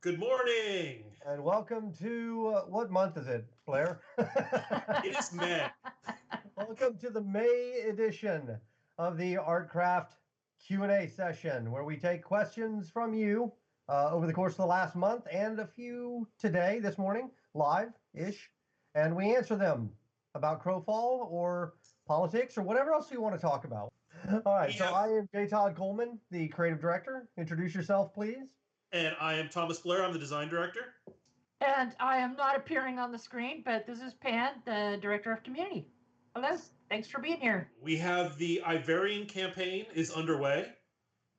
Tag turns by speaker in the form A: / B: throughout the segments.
A: Good morning.
B: And welcome to, what month is it, Blair?
A: It is May.
B: Welcome to the May edition of the ArtCraft Q&A session, where we take questions from you over the course of the last month and a few today, this morning, live-ish, and we answer them about Crowfall or politics or whatever else you want to talk about. All right, so I am Todd Coleman, the creative director. Introduce yourself, please.
A: And I am Thomas Blair. I'm the design director.
C: And I am not appearing on the screen, but this is Pan, the director of community. Hello, thanks for being here.
A: We have the Ivarian campaign is underway.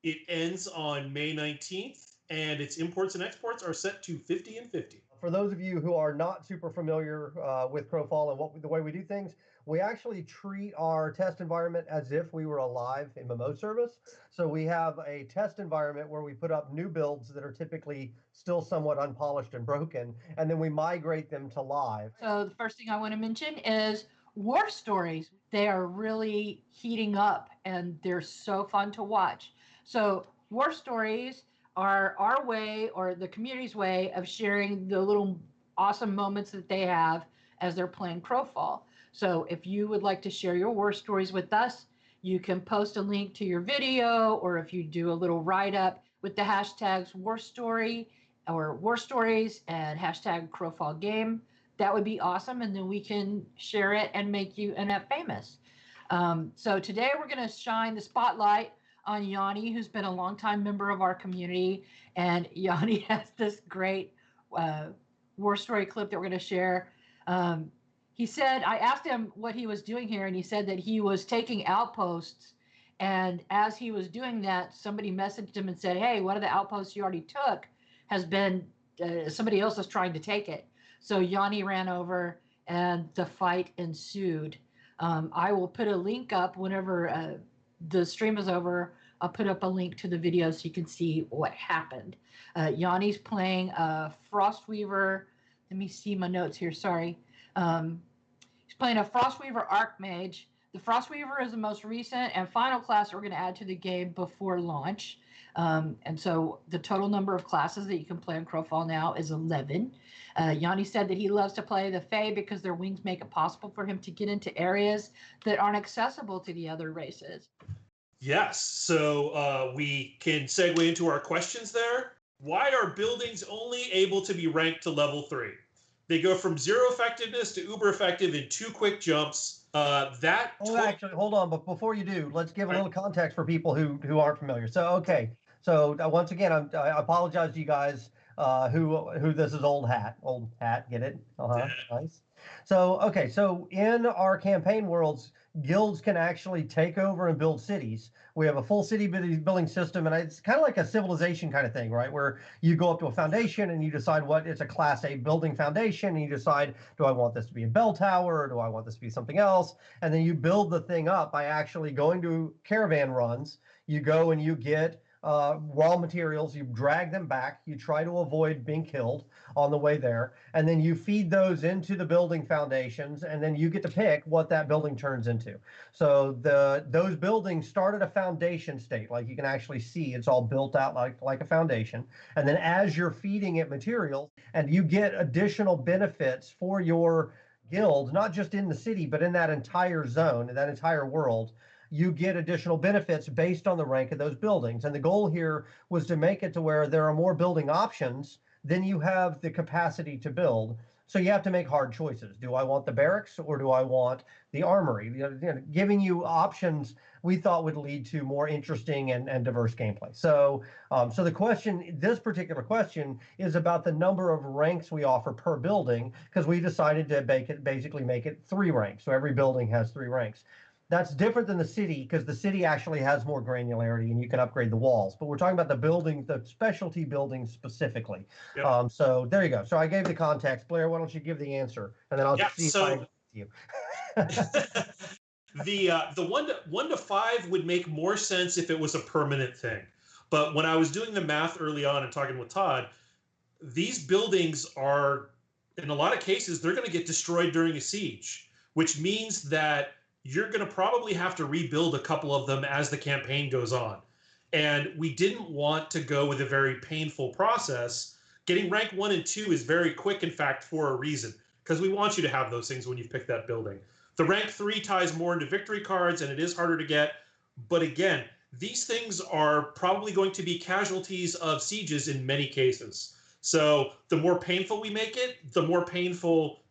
A: It ends on May 19th, and its imports and exports are set to 50 and 50.
B: For those of you who are not super familiar with Crowfall and the way we do things, we actually treat our test environment as if we were a live MMO service. So we have a test environment where we put up new builds that are typically still somewhat unpolished and broken, and then we migrate them to live.
C: So the first thing I want to mention is war stories. They are really heating up, and they're so fun to watch. So war stories are our way, or the community's way, of sharing the little awesome moments that they have as they're playing Crowfall. So if you would like to share your war stories with us, you can post a link to your video, or if you do a little write-up with the hashtags war story or war stories and hashtag Crowfall Game, that would be awesome. And then we can share it and make you internet famous. So today we're going to shine the spotlight on Yanni, who's been a longtime member of our community. And Yanni has this great war story clip that we're going to share. He said, I asked him what he was doing here, and he said that he was taking outposts. And as he was doing that, somebody messaged him and said, hey, one of the outposts you already took has been, somebody else is trying to take it. So Yanni ran over, and the fight ensued. I will put a link up whenever the stream is over. I'll put up a link to the video so you can see what happened. Yanni's playing a Frostweaver. Let me see my notes here. Sorry. He's playing a Frostweaver Archmage. The Frostweaver is the most recent and final class we're going to add to the game before launch. And so the total number of classes that you can play on Crowfall now is 11. Yanni said that he loves to play the Fae because their wings make it possible for him to get into areas that aren't accessible to the other races.
A: Yes, so we can segue into our questions there. Why are buildings only able to be ranked to level 3? They go from 0 effectiveness to uber effective in 2 quick jumps.
B: Actually, hold on, but before you do, let's give a little context for people who aren't familiar. So, okay, so once again, I apologize to you guys who this is old hat, get it? Nice. So, okay, so in our campaign worlds, guilds can actually take over and build cities. We have a full city building system, and it's kind of like a civilization kind of thing, right? Where you go up to a foundation and you decide what it's a class A building foundation, and you decide, do I want this to be a bell tower, or do I want this to be something else? And then you build the thing up by actually going to caravan runs. You go and you get raw materials, you drag them back, you try to avoid being killed on the way there, and then you feed those into the building foundations, and then you get to pick what that building turns into. So those buildings start at a foundation state, like you can actually see it's all built out like a foundation, and then as you're feeding it materials, and you get additional benefits for your guild, not just in the city, but in that entire zone, that entire world, you get additional benefits based on the rank of those buildings. And the goal here was to make it to where there are more building options than you have the capacity to build. So you have to make hard choices. Do I want the barracks, or do I want the armory? Giving you options we thought would lead to more interesting and diverse gameplay. So so the question, this particular question, is about the number of ranks we offer per building, because we decided to basically make it 3 ranks. So every building has 3 ranks. That's different than the city, because the city actually has more granularity and you can upgrade the walls. But we're talking about the buildings, the specialty buildings specifically. Yep. So there you go. So I gave the context. Blair, why don't you give the answer, and then I'll see if I agree with
A: you. The 1 to 5 would make more sense if it was a permanent thing. But when I was doing the math early on and talking with Todd, these buildings are, in a lot of cases, they're going to get destroyed during a siege, which means that you're going to probably have to rebuild a couple of them as the campaign goes on. And we didn't want to go with a very painful process Getting rank 1 and 2 is very quick, in fact, for a reason, because we want you to have those things when you've picked that building. The rank 3 ties more into victory cards, and it is harder to get. But again, these things are probably going to be casualties of sieges in many cases. So the more painful we make it, the more painful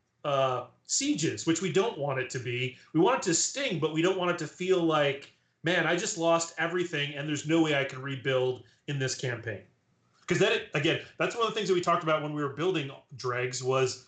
A: sieges, which we don't want it to be. We want it to sting, but we don't want it to feel like, man, I just lost everything and there's no way I can rebuild in this campaign. Because then, again, that's one of the things that we talked about when we were building Dregs was,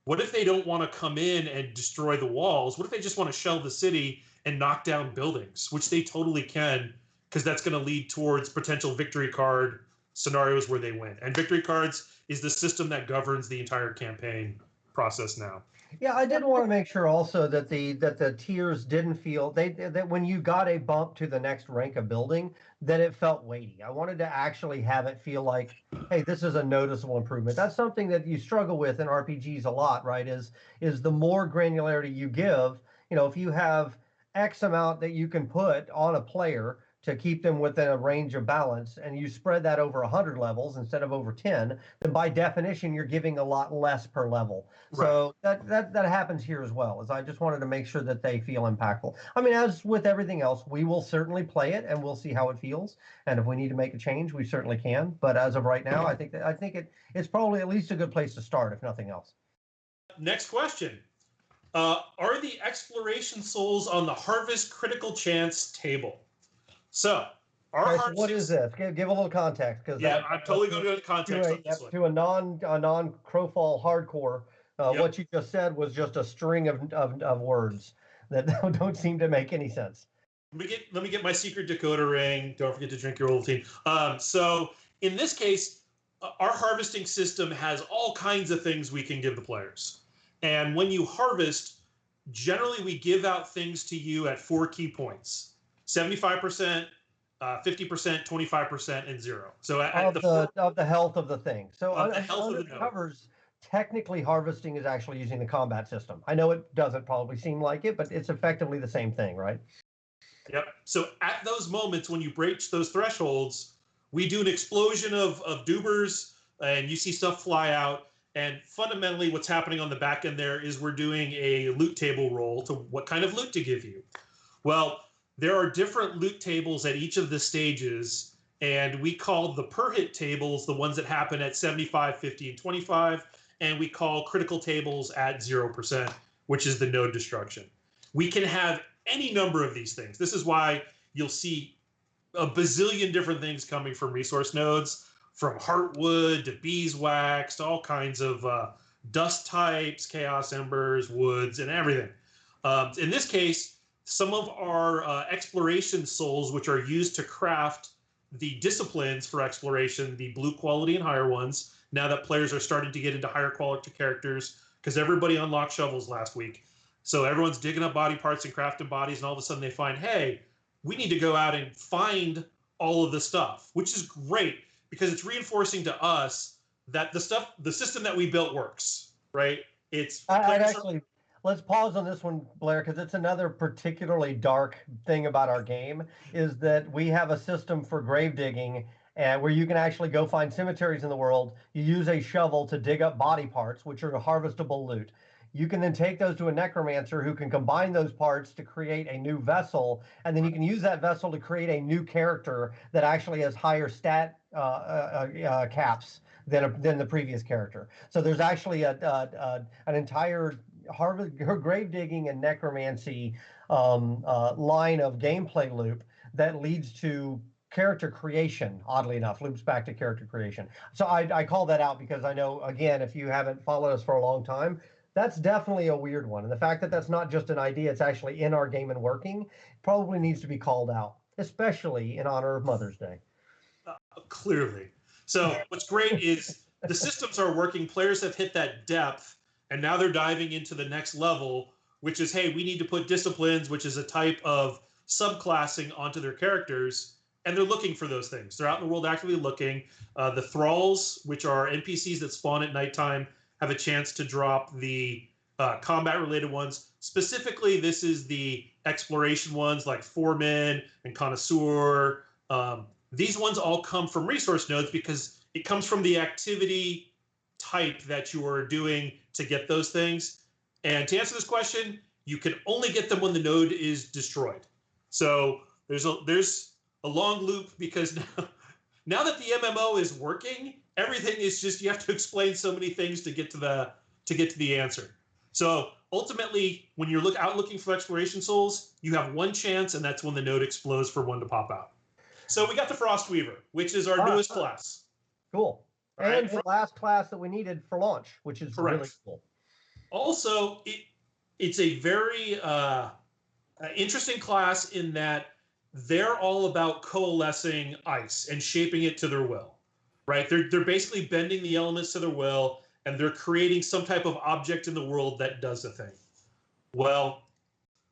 A: what if they don't want to come in and destroy the walls? What if they just want to shell the city and knock down buildings, which they totally can, because that's going to lead towards potential victory card scenarios where they win. And victory cards is the system that governs the entire campaign process now.
B: Yeah, I did want to make sure also that the tiers didn't feel that when you got a bump to the next rank of building, that it felt weighty. I wanted to actually have it feel like, hey, this is a noticeable improvement. That's something that you struggle with in RPGs a lot, right? Is the more granularity you give, if you have X amount that you can put on a player to keep them within a range of balance, and you spread that over 100 levels instead of over 10, then by definition, you're giving a lot less per level. Right. So that happens here as well, as I just wanted to make sure that they feel impactful. I mean, as with everything else, we will certainly play it and we'll see how it feels. And if we need to make a change, we certainly can. But as of right now, I think it's probably at least a good place to start, if nothing else.
A: Next question. Are the exploration souls on the Harvest critical chance table? So,
B: what is this? Give a little context, because
A: I'm totally going to go into context on this one.
B: To a non Crowfall hardcore, what you just said was just a string of words that don't seem to make any sense.
A: Let me get my secret decoder ring. Don't forget to drink your Ovaltine. So in this case, our harvesting system has all kinds of things we can give the players, and when you harvest, generally we give out things to you at 4 key points. 75%, 50%, 25%, and 0. So
B: of the health of the thing. So
A: the health of the
B: covers, technically harvesting is actually using the combat system. I know it doesn't probably seem like it, but it's effectively the same thing, right?
A: Yep. So at those moments when you breach those thresholds, we do an explosion of dubers, and you see stuff fly out. And fundamentally, what's happening on the back end there is we're doing a loot table roll to what kind of loot to give you. Well, there are different loot tables at each of the stages, and we call the per hit tables the ones that happen at 75, 50, and 25, and we call critical tables at 0%, which is the node destruction. We can have any number of these things. This is why you'll see a bazillion different things coming from resource nodes, from heartwood to beeswax to all kinds of dust types, chaos embers, woods, and everything. In this case, some of our exploration souls, which are used to craft the disciplines for exploration, the blue quality and higher ones, now that players are starting to get into higher quality characters, because everybody unlocked shovels last week. So everyone's digging up body parts and crafting bodies, and all of a sudden they find, hey, we need to go out and find all of the stuff, which is great, because it's reinforcing to us that the system that we built works, right?
B: Let's pause on this one, Blair, because it's another particularly dark thing about our game, is that we have a system for grave digging where you can actually go find cemeteries in the world. You use a shovel to dig up body parts, which are harvestable loot. You can then take those to a necromancer who can combine those parts to create a new vessel, and then you can use that vessel to create a new character that actually has higher stat caps than the previous character. So there's actually an entire grave digging and necromancy line of gameplay loop that leads to character creation. Oddly enough, loops back to character creation. So I call that out because I know, again, if you haven't followed us for a long time, that's definitely a weird one. And the fact that that's not just an idea, it's actually in our game and working, probably needs to be called out, especially in honor of Mother's Day.
A: Clearly. So what's great is the systems are working. Players have hit that depth, and now they're diving into the next level, which is, hey, we need to put disciplines, which is a type of subclassing, onto their characters, and they're looking for those things. They're out in the world actively looking. The Thralls, which are NPCs that spawn at nighttime, have a chance to drop the combat-related ones. Specifically, this is the exploration ones like Foreman and Connoisseur. These ones all come from resource nodes because it comes from the activity type that you are doing to get those things. And to answer this question, you can only get them when the node is destroyed. So there's a long loop, because now that the MMO is working, everything is just, you have to explain so many things to get to the answer. So ultimately, when you're out looking for exploration souls, you have one chance, and that's when the node explodes for one to pop out. So we got the Frostweaver, which is our newest class.
B: Cool. And the last class that we needed for launch, which is
A: correct.
B: Really cool.
A: Also, it's a very interesting class in that they're all about coalescing ice and shaping it to their will, right? They're basically bending the elements to their will, and they're creating some type of object in the world that does the thing. Well,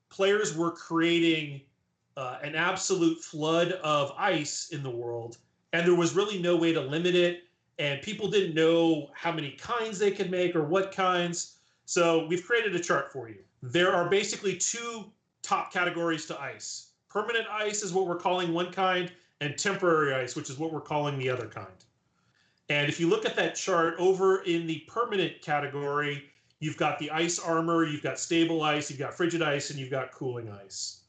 A: players were creating an absolute flood of ice in the world, and there was really no way to limit it, and people didn't know how many kinds they could make or what kinds. So we've created a chart for you. There are basically two top categories to ice. Permanent ice is what we're calling one kind, and temporary ice, which is what we're calling the other kind. And if you look at that chart, over in the permanent category, you've got the ice armor, you've got stable ice, you've got frigid ice, and you've got cooling ice.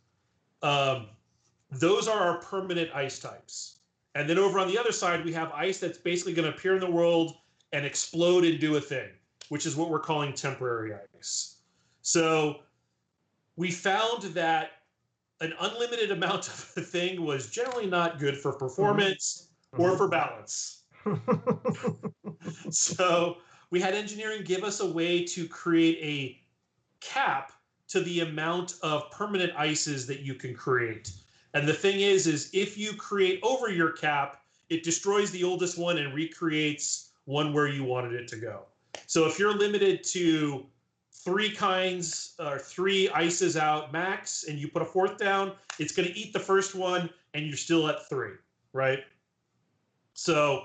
A: Those are our permanent ice types. And then over on the other side, we have ice that's basically going to appear in the world and explode and do a thing, which is what we're calling temporary ice. So we found that an unlimited amount of a thing was generally not good for performance or for balance. So we had engineering give us a way to create a cap to the amount of permanent ices that you can create. And the thing is if you create over your cap, it destroys the oldest one and recreates one where you wanted it to go. So if you're limited to 3 kinds or 3 ices out max, and you put a 4th down, it's going to eat the first one, and you're still at 3, right? So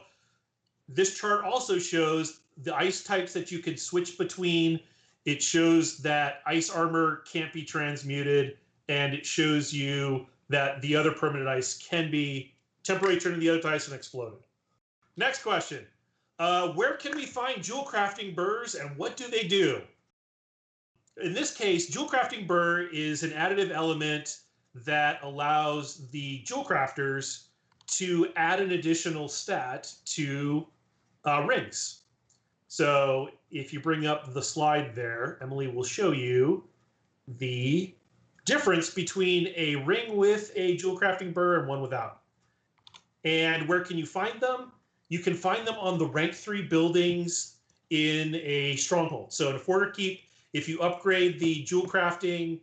A: this chart also shows the ice types that you can switch between. It shows that ice armor can't be transmuted, and it shows you that the other permanent ice can be temporarily turned into the other ice and exploded. Next question. Where can we find Jewelcrafting Burrs, and what do they do? In this case, Jewelcrafting Burr is an additive element that allows the jewel crafters to add an additional stat to rings. So if you bring up the slide there, Emily will show you the difference between a ring with a Jewelcrafting Burr and one without. And where can you find them? You can find them on the rank 3 buildings in a stronghold. So in a Forter Keep, if you upgrade the Jewelcrafting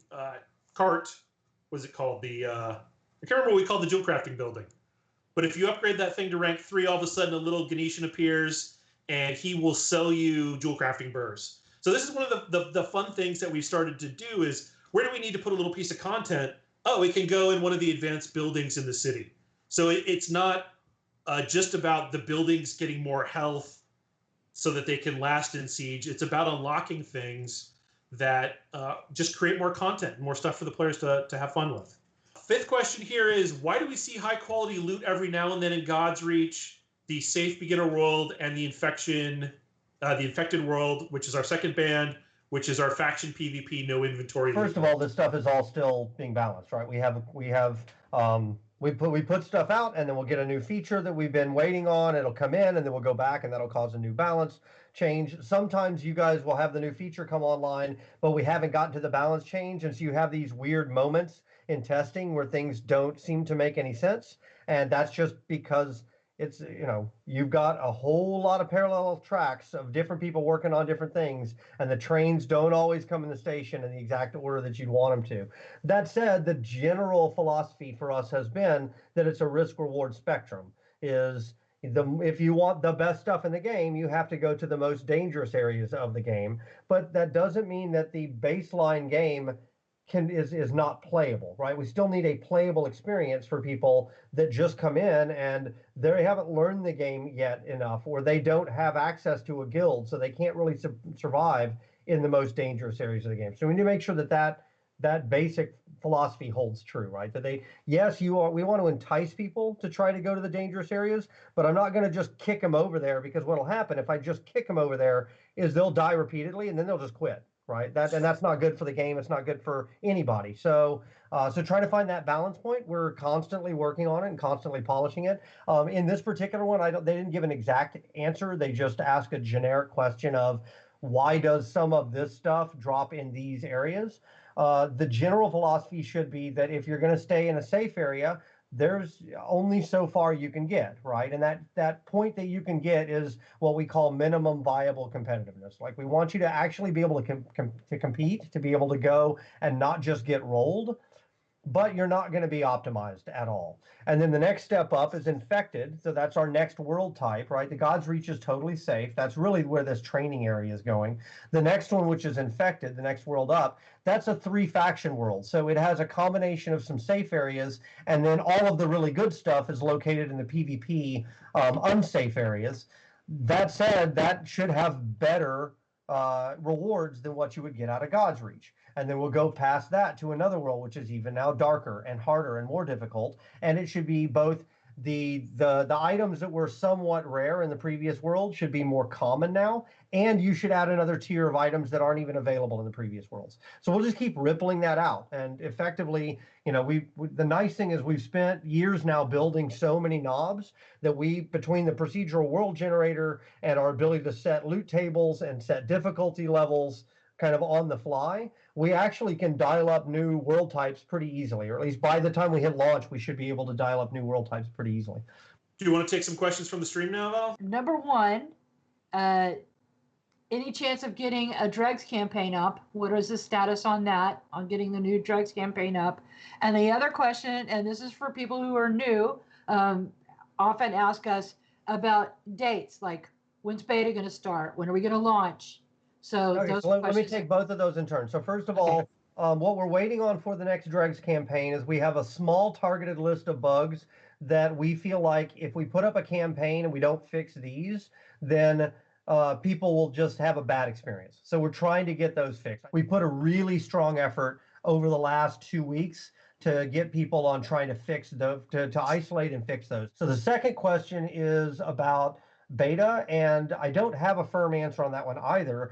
A: cart, what's it called? I can't remember what we call the Jewelcrafting building. But if you upgrade that thing to rank 3, all of a sudden a little Ganetian appears, and he will sell you Jewelcrafting Burrs. So this is one of the fun things that we've started to do is, where do we need to put a little piece of content? Oh, it can go in one of the advanced buildings in the city. So it's not just about the buildings getting more health so that they can last in Siege. It's about unlocking things that just create more content, more stuff for the players to have fun with. 5th question here is, why do we see high quality loot every now and then in God's Reach, the Safe Beginner World, and the Infected World, which is our second band, which is our faction PvP no inventory?
B: First of all, this stuff is all still being balanced, right? We put stuff out, and then we'll get a new feature that we've been waiting on. It'll come in, and then we'll go back, and that'll cause a new balance change. Sometimes you guys will have the new feature come online, but we haven't gotten to the balance change, and so you have these weird moments in testing where things don't seem to make any sense, and that's just because it's, you've got a whole lot of parallel tracks of different people working on different things, and the trains don't always come in the station in the exact order that you'd want them to. That said, the general philosophy for us has been that it's a risk-reward spectrum. If you want the best stuff in the game, you have to go to the most dangerous areas of the game, but that doesn't mean that the baseline game is not playable, right? We still need a playable experience for people that just come in and they haven't learned the game yet enough, or they don't have access to a guild, so they can't really survive in the most dangerous areas of the game. So we need to make sure that that basic philosophy holds true, right? That yes, we want to entice people to try to go to the dangerous areas, but I'm not going to just kick them over there, because what'll happen if I just kick them over there is they'll die repeatedly and then they'll just quit, right? That's not good for the game. It's not good for anybody. So trying to find that balance point, we're constantly working on it and constantly polishing it. In this particular one, they didn't give an exact answer. They just asked a generic question of, why does some of this stuff drop in these areas? The general philosophy should be that if you're going to stay in a safe area, there's only so far you can get, right? And that point that you can get is what we call minimum viable competitiveness. Like, we want you to actually be able to compete, to be able to go and not just get rolled, but you're not going to be optimized at all. And then the next step up is infected. So that's our next world type, right? The God's Reach is totally safe. That's really where this training area is going. The next one, which is infected, the next world up, that's a 3-faction world. So it has a combination of some safe areas, and then all of the really good stuff is located in the PvP unsafe areas. That said, that should have better rewards than what you would get out of God's Reach. And then we'll go past that to another world, which is even now darker and harder and more difficult. And it should be both the items that were somewhat rare in the previous world should be more common now, and you should add another tier of items that aren't even available in the previous worlds. So we'll just keep rippling that out. And effectively, the nice thing is we've spent years now building so many knobs that between the procedural world generator and our ability to set loot tables and set difficulty levels kind of on the fly, we actually can dial up new world types pretty easily, or at least by the time we hit launch, we should be able to dial up new world types pretty easily.
A: Do you want to take some questions from the stream now, Val?
C: Number one, any chance of getting a Dregs campaign up? What is the status on that, on getting the new Dregs campaign up? And the other question, and this is for people who are new, often ask us about dates, like, when's beta going to start? When are we going to launch? So,
B: let me take both of those in turn. So first of all, what we're waiting on for the next Dregs campaign is we have a small targeted list of bugs that we feel like if we put up a campaign and we don't fix these, then people will just have a bad experience. So we're trying to get those fixed. We put a really strong effort over the last 2 weeks to get people on trying to fix those, to isolate and fix those. So the second question is about beta, and I don't have a firm answer on that one either.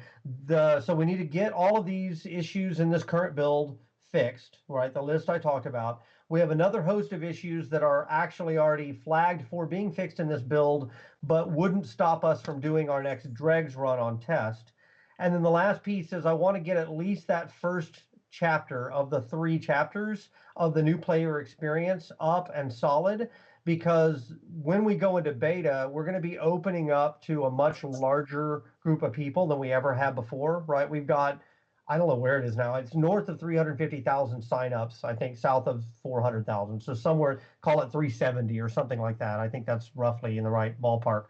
B: So we need to get all of these issues in this current build fixed, right? The list I talked about. We have another host of issues that are actually already flagged for being fixed in this build, but wouldn't stop us from doing our next Dregs run on test. And then the last piece is I want to get at least that first chapter of the 3 chapters of the new player experience up and solid, because when we go into beta, we're going to be opening up to a much larger group of people than we ever have before, right? We've got, I don't know where it is now. It's north of 350,000 signups, I think south of 400,000. So somewhere, call it 370 or something like that. I think that's roughly in the right ballpark.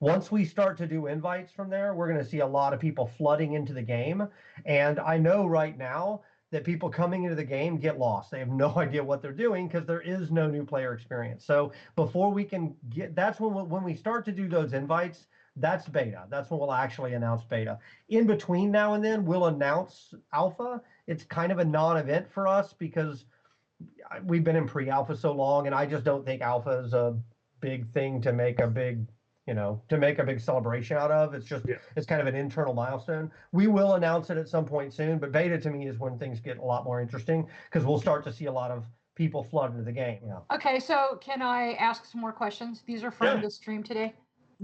B: Once we start to do invites from there, we're going to see a lot of people flooding into the game. And I know right now that people coming into the game get lost. They have no idea what they're doing because there is no new player experience. So before we can get, that's when we start to do those invites, that's beta. That's when we'll actually announce beta. In between now and then, we'll announce alpha. It's kind of a non-event for us because we've been in pre-alpha so long, and I just don't think alpha is a big thing to make a big celebration out of. It's just, It's kind of an internal milestone. We will announce it at some point soon, but beta to me is when things get a lot more interesting because we'll start to see a lot of people flood into the game. Yeah.
C: Okay, so can I ask some more questions? These are from the stream today.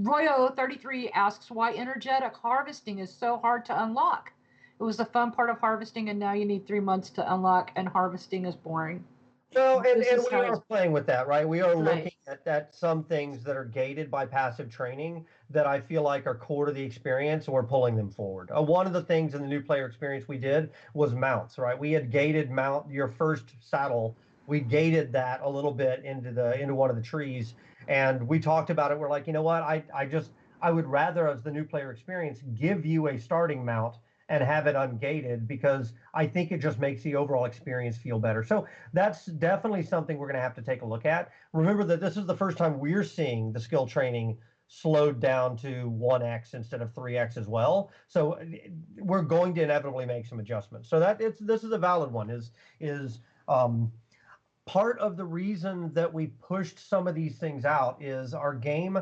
C: Royo33 asks why energetic harvesting is so hard to unlock. It was the fun part of harvesting, and now you need 3 months to unlock, and harvesting is boring.
B: So, and we are playing with that, right? We are looking at some things that are gated by passive training that I feel like are core to the experience, and we're pulling them forward. One of the things in the new player experience we did was mounts, right? We had gated mount your first saddle. We gated that a little bit into one of the trees, and we talked about it. We're like, you know what? I would rather, as the new player experience, give you a starting mount and have it ungated because I think it just makes the overall experience feel better. So that's definitely something we're going to have to take a look at. Remember that this is the first time we're seeing the skill training slowed down to 1x instead of 3x as well. So we're going to inevitably make some adjustments. So this is a valid one. Is part of the reason that we pushed some of these things out is our game,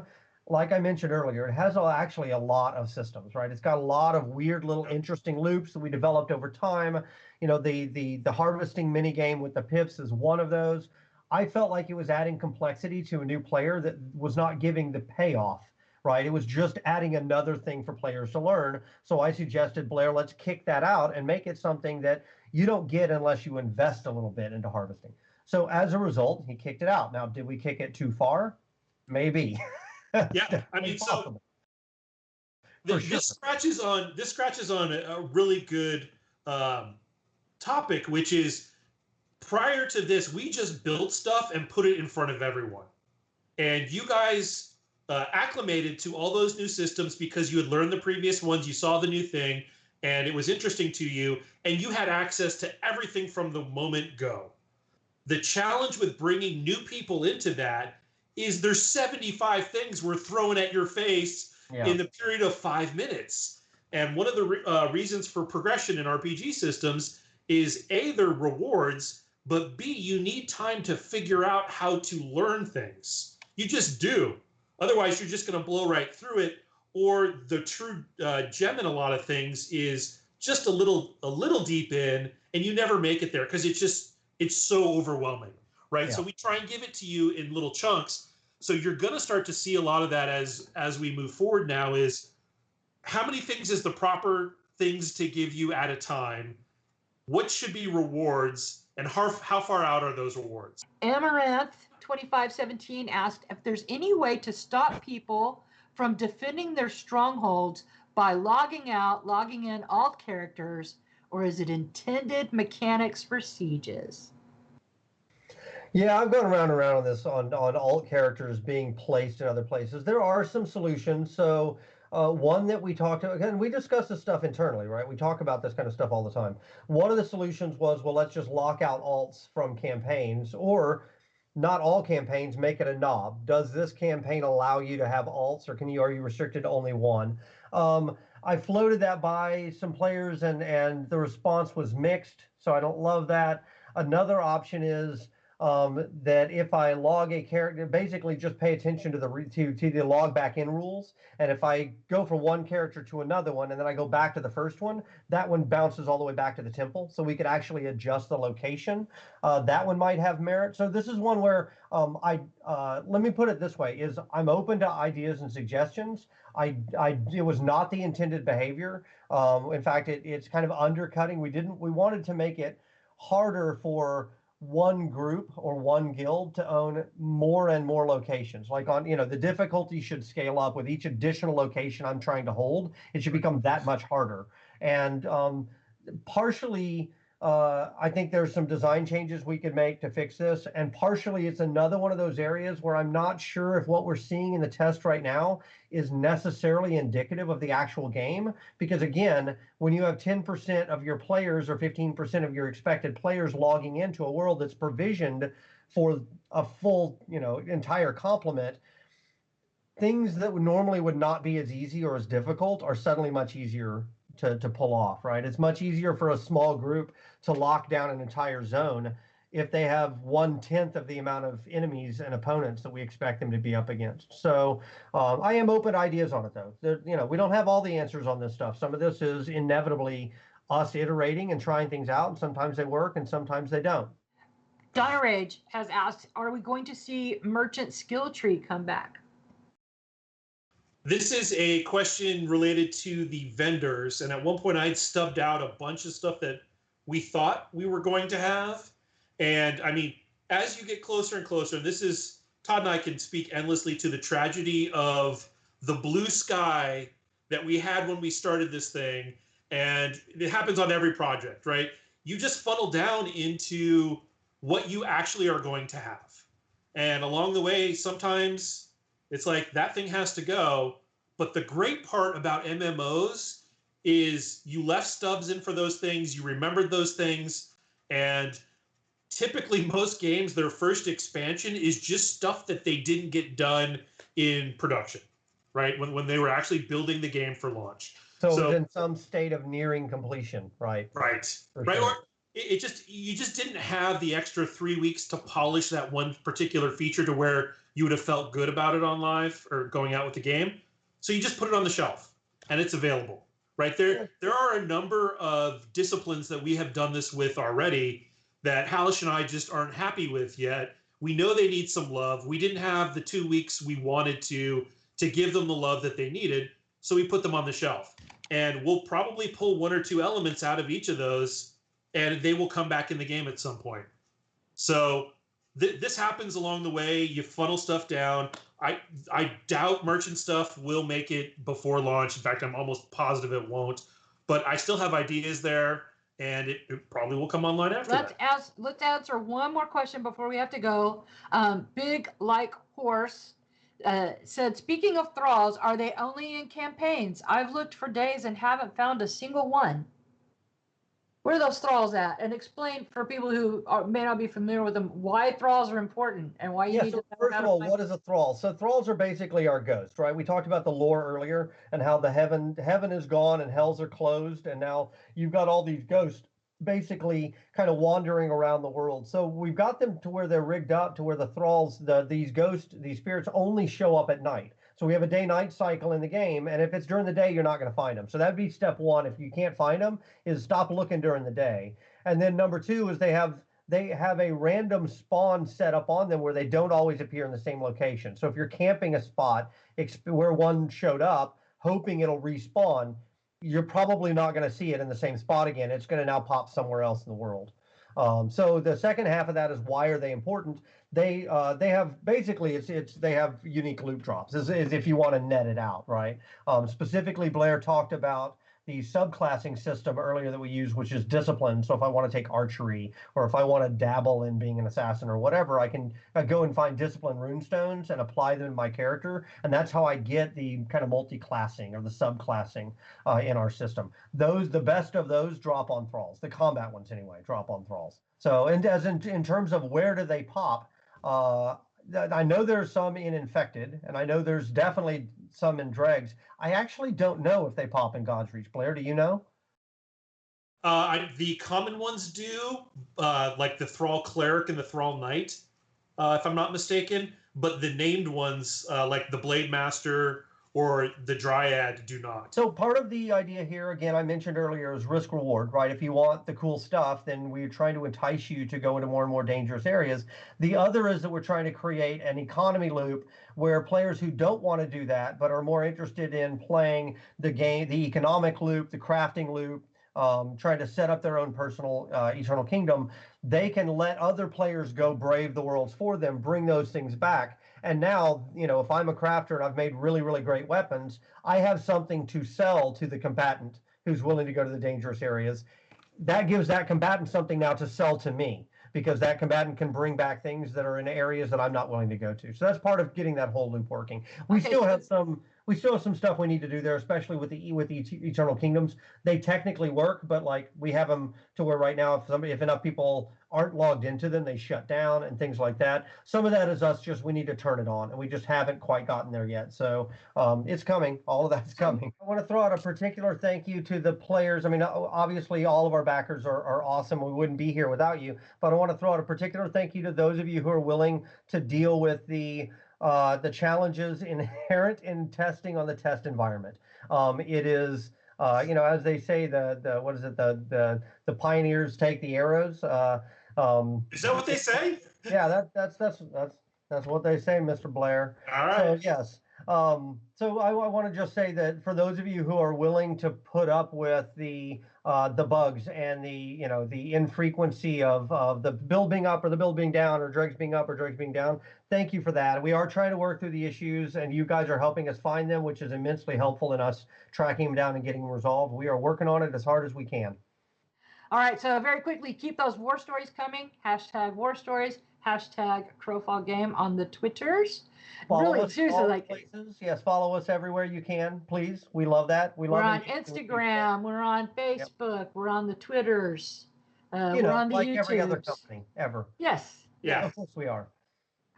B: like I mentioned earlier, it has actually a lot of systems, right? It's got a lot of weird little interesting loops that we developed over time. You know, the harvesting mini game with the pips is one of those. I felt like it was adding complexity to a new player that was not giving the payoff, right? It was just adding another thing for players to learn. So I suggested, Blair, let's kick that out and make it something that you don't get unless you invest a little bit into harvesting. So as a result, he kicked it out. Now, did we kick it too far? Maybe.
A: Yeah, I mean, so this scratches on a really good topic, which is prior to this, we just built stuff and put it in front of everyone, and you guys acclimated to all those new systems because you had learned the previous ones, you saw the new thing, and it was interesting to you, and you had access to everything from the moment go. The challenge with bringing new people into that is there's 75 things we're throwing at your face in the period of 5 minutes. And one of the reasons for progression in RPG systems is A, they're rewards, but B, you need time to figure out how to learn things. You just do. Otherwise, you're just going to blow right through it. Or the true gem in a lot of things is just a little deep in, and you never make it there because it's so overwhelming, right? Yeah. So we try and give it to you in little chunks. So you're going to start to see a lot of that as we move forward now is how many things is the proper things to give you at a time? What should be rewards? And how far out are those rewards?
C: Amaranth 2517 asked if there's any way to stop people from defending their strongholds by logging out, logging in alt characters, or is it intended mechanics for sieges?
B: Yeah, I've gone around and around on this on alt characters being placed in other places. There are some solutions. So one that we talked about, again, we discuss this stuff internally, right? We talk about this kind of stuff all the time. One of the solutions was, well, let's just lock out alts from campaigns, or not all campaigns, make it a knob. Does this campaign allow you to have alts, or are you restricted to only one? I floated that by some players and the response was mixed, so I don't love that. Another option is that if I log a character, basically just pay attention to the log back in rules. And if I go from one character to another one, and then I go back to the first one, that one bounces all the way back to the temple. So we could actually adjust the location. That one might have merit. So this is one where let me put it this way, is I'm open to ideas and suggestions. It was not the intended behavior. In fact, it's kind of undercutting. We wanted to make it harder for one group or one guild to own more and more locations. Like the difficulty should scale up with each additional location I'm trying to hold. It should become that much harder. And partially, I think there's some design changes we could make to fix this. And partially, it's another one of those areas where I'm not sure if what we're seeing in the test right now is necessarily indicative of the actual game. Because again, when you have 10% of your players or 15% of your expected players logging into a world that's provisioned for a full, entire complement, things that normally would not be as easy or as difficult are suddenly much easier to pull off, right? It's much easier for a small group to lock down an entire zone if they have 1/10 of the amount of enemies and opponents that we expect them to be up against. So I am open to ideas on it, though. We don't have all the answers on this stuff. Some of this is inevitably us iterating and trying things out, and sometimes they work and sometimes they don't.
C: Donna Rage has asked, are we going to see Merchant Skill Tree come back?
A: This is a question related to the vendors. And at one point I'd stubbed out a bunch of stuff that we thought we were going to have. And I mean, as you get closer and closer, Todd and I can speak endlessly to the tragedy of the blue sky that we had when we started this thing. And it happens on every project, right? You just funnel down into what you actually are going to have. And along the way, sometimes it's like that thing has to go. But the great part about MMOs is you left stubs in for those things, you remembered those things, and typically most games, their first expansion is just stuff that they didn't get done in production. right? When they were actually building the game for launch.
B: So it was in some state of nearing completion, right?
A: Right.
B: For
A: Right.
B: sure.
A: Or you just didn't have the extra 3 weeks to polish that one particular feature to where you would have felt good about it on live or going out with the game. So you just put it on the shelf and it's available. Right there. There are a number of disciplines that we have done this with already that Halish and I just aren't happy with yet. We know they need some love. We didn't have the 2 weeks we wanted to give them the love that they needed, so we put them on the shelf. And we'll probably pull 1 or 2 elements out of each of those, and they will come back in the game at some point. So this happens along the way. You funnel stuff down. I doubt merchant stuff will make it before launch. In fact, I'm almost positive it won't. But I still have ideas there, and it probably will come online after that.
C: Let's answer one more question before we have to go. Big Like Horse said, speaking of thralls, are they only in campaigns? I've looked for days and haven't found a single one. Where are those thralls at? And explain for people who may not be familiar with them why thralls are important and why you need to.
B: First of all, what is a thrall? So thralls are basically our ghosts, right? We talked about the lore earlier and how the heaven is gone and hells are closed, and now you've got all these ghosts basically kind of wandering around the world. So we've got them to where they're rigged up to where the thralls, these ghosts, these spirits only show up at night. So we have a day-night cycle in the game, and if it's during the day, you're not going to find them. So that'd be step one. If you can't find them, is stop looking during the day. And then number two is they have a random spawn set up on them where they don't always appear in the same location. So if you're camping a spot where one showed up, hoping it'll respawn, you're probably not going to see it in the same spot again. It's going to now pop somewhere else in the world. So the second half of that is why are they important? They have basically they have unique loot drops is if you want to net it out, right? Specifically, Blair talked about the subclassing system earlier that we use, which is discipline. So if I want to take archery, or if I want to dabble in being an assassin or whatever, I can go and find discipline runestones and apply them in my character. And that's how I get the kind of multi-classing or the subclassing in our system. The best of those drop on thralls. The combat ones anyway, drop on thralls. So and as in terms of where do they pop, I know there's some in Infected, and I know there's definitely some in Dregs. I actually don't know if they pop in God's Reach. Blair, do you know?
A: The common ones do, like the Thrall Cleric and the Thrall Knight, if I'm not mistaken. But the named ones, like the Blade Master or the Dryad, do not.
B: So part of the idea here, again, I mentioned earlier, is risk reward, right? If you want the cool stuff, then we're trying to entice you to go into more and more dangerous areas. The other is that we're trying to create an economy loop where players who don't want to do that, but are more interested in playing the game, the economic loop, the crafting loop, trying to set up their own personal Eternal Kingdom, they can let other players go brave the worlds for them, bring those things back. And now, if I'm a crafter and I've made really, really great weapons, I have something to sell to the combatant who's willing to go to the dangerous areas. That gives that combatant something now to sell to me, because that combatant can bring back things that are in areas that I'm not willing to go to. So that's part of getting that whole loop working. We still have some stuff we need to do there, especially with the Eternal Kingdoms. They technically work, but like we have them to where right now, if enough people aren't logged into them, they shut down and things like that. Some of that is us we need to turn it on, and we just haven't quite gotten there yet. So it's coming. All of that's coming. I want to throw out a particular thank you to the players. I mean, obviously all of our backers are awesome. We wouldn't be here without you, but I want to throw out a particular thank you to those of you who are willing to deal with the challenges inherent in testing on the test environment. It is, as they say, the pioneers take the arrows.
A: Is that what they say?
B: Yeah, that's what they say, Mr. Blair.
A: All right.
B: So yes. So I want to just say that for those of you who are willing to put up with the bugs and the infrequency of the build being up or the build being down or dregs being up or dregs being down, thank you for that. We are trying to work through the issues, and you guys are helping us find them, which is immensely helpful in us tracking them down and getting them resolved. We are working on it as hard as we can.
C: All right, so very quickly, keep those war stories coming. # war stories, # Crowfall Game on the Twitters.
B: Follow us seriously, places. Yes, follow us everywhere you can, please. We love that.
C: We're on Instagram. We're on Facebook. Yep. We're on the Twitters. We're on the
B: like
C: YouTubes.
B: Every other company ever.
C: Yes.
A: Yeah.
B: Of course we are.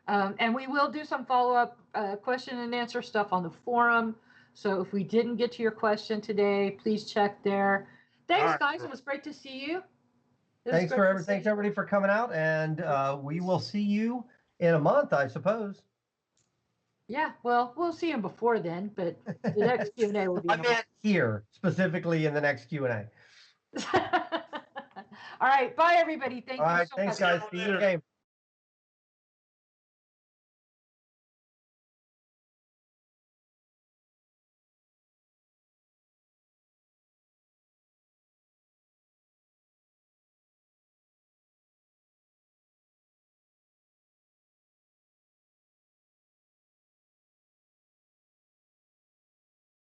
C: And we will do some follow-up question and answer stuff on the forum. So if we didn't get to your question today, please check there. Thanks,
A: right.
C: guys. It was great to see you.
B: Thanks everybody for coming out, and we will see you in a month, I suppose.
C: Yeah, well, we'll see him before then, but the next Q&A will be.
B: I meant here, specifically in the next Q&A.
C: All right, bye everybody. Thank you so much.
B: Thanks guys. See you in the game.